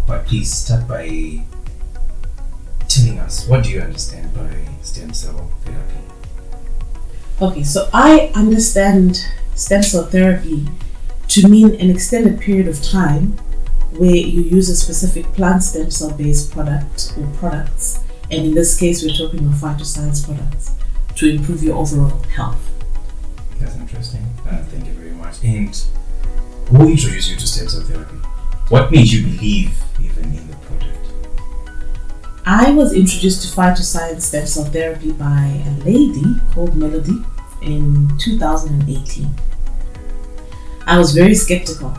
But please start by telling us, what do you understand by stem cell therapy? Okay, so I understand stem cell therapy to mean an extended period of time where you use a specific plant stem cell based product or products, and in this case we're talking of phytoscience products, to improve your overall health. That's interesting. Thank you very much. And who introduced you to stem cell therapy? What made you believe even in the product? I was introduced to phytoscience stem cell therapy by a lady called Melody in 2018. I was very skeptical,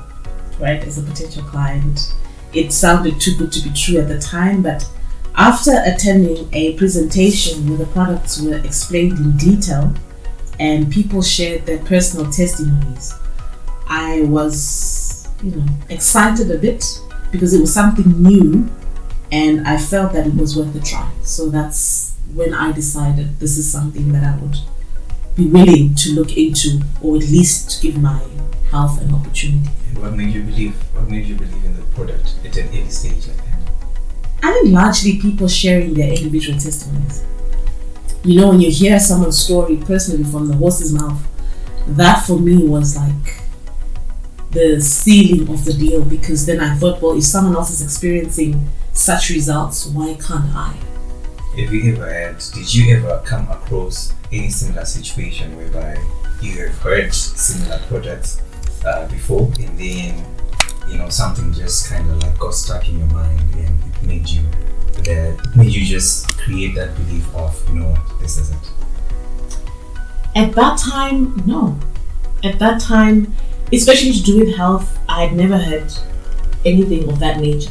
right, as a potential client. It sounded too good to be true at the time, but after attending a presentation where the products were explained in detail and people shared their personal testimonies, I was, excited a bit because it was something new and I felt that it was worth a try. So that's when I decided this is something that I would be willing to look into, or at least give my health an opportunity. And what made you believe? What made you believe in the product at an early stage like that? I think largely people sharing their individual testimonies. When you hear someone's story personally from the horse's mouth, that for me was like the sealing of the deal, because then I thought, well, if someone else is experiencing such results, why can't I? Did you ever come across any similar situation whereby you have heard similar products before, and then something just kind of like got stuck in your mind and it made you just create that belief of, this is it? At that time, no. At that time, especially to do with health, I had never heard anything of that nature.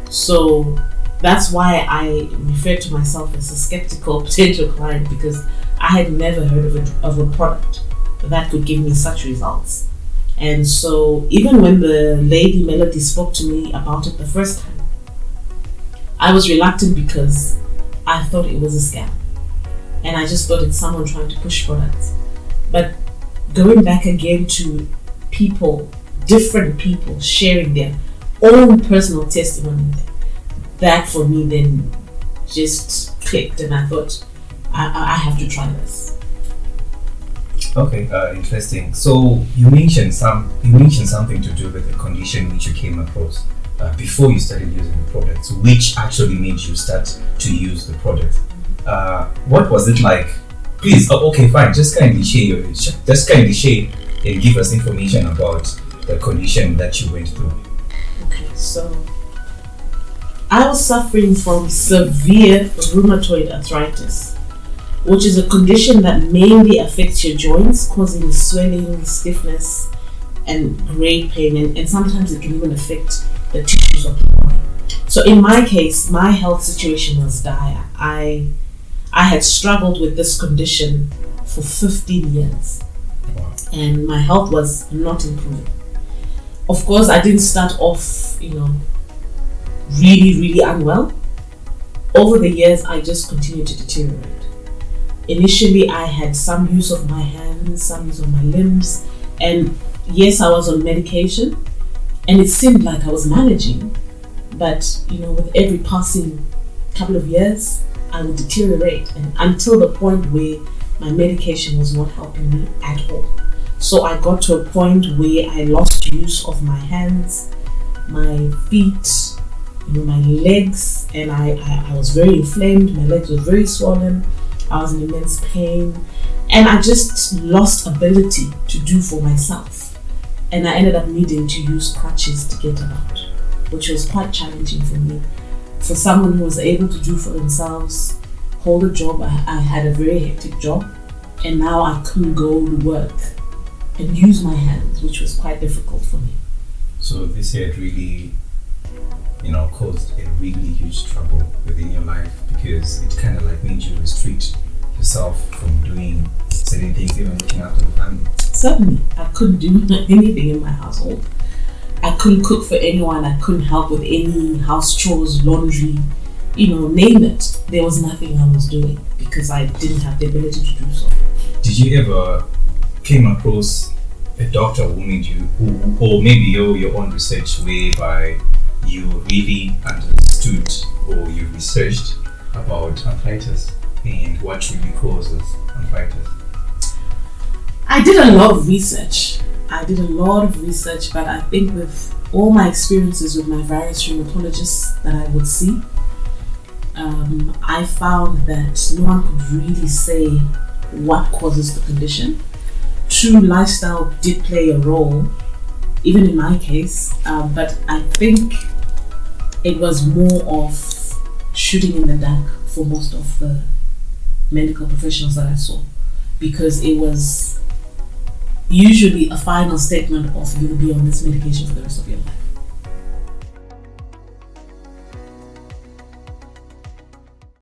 So that's why I refer to myself as a skeptical potential client, because I had never heard of a product that could give me such results. And so even when the lady Melody spoke to me about it the first time, I was reluctant because I thought it was a scam. And I just thought it's someone trying to push products. But going back again to different people sharing their own personal testimony, that for me then just clicked, and I thought I have to try this. Okay, interesting. So you mentioned something to do with the condition which you came across before you started using the products, which actually made you start to use the product. What was it like? Please, okay, fine. Just kindly share and give us information about the condition that you went through. Okay, so I was suffering from severe rheumatoid arthritis, which is a condition that mainly affects your joints, causing swelling, stiffness, and great pain, and sometimes it can even affect the tissues of the body. So in my case, my health situation was dire. I had struggled with this condition for 15 years. Wow. And my health was not improving. Of course, I didn't start off, really, really unwell. Over the years, I just continued to deteriorate. Initially, I had some use of my hands, some use of my limbs, and yes, I was on medication, and it seemed like I was managing, but with every passing couple of years, I would deteriorate, and until the point where my medication was not helping me at all. So I got to a point where I lost use of my hands, my feet, my legs, and I was very inflamed. My legs were very swollen. I was in immense pain, and I just lost ability to do for myself. And I ended up needing to use crutches to get about, which was quite challenging for me. For someone who was able to do for themselves, hold a job, I had a very hectic job, and now I couldn't go to work and use my hands, which was quite difficult for me. So this had really, caused a really huge trouble within your life, because it kind of like made you restrict yourself from doing certain things, even looking after the family. Certainly, I couldn't do anything in my household. I couldn't cook for anyone. I couldn't help with any house chores, laundry, name it. There was nothing I was doing because I didn't have the ability to do so. Did you ever came across a doctor who made you, or maybe your own research whereby you really understood or you researched about arthritis and what really causes arthritis? I did a lot of research. But I think with all my experiences with my various rheumatologists that I would see, I found that no one could really say what causes the condition. True, lifestyle did play a role, even in my case, but I think it was more of shooting in the dark for most of the medical professionals that I saw, because it was usually a final statement of you'll be on this medication for the rest of your life.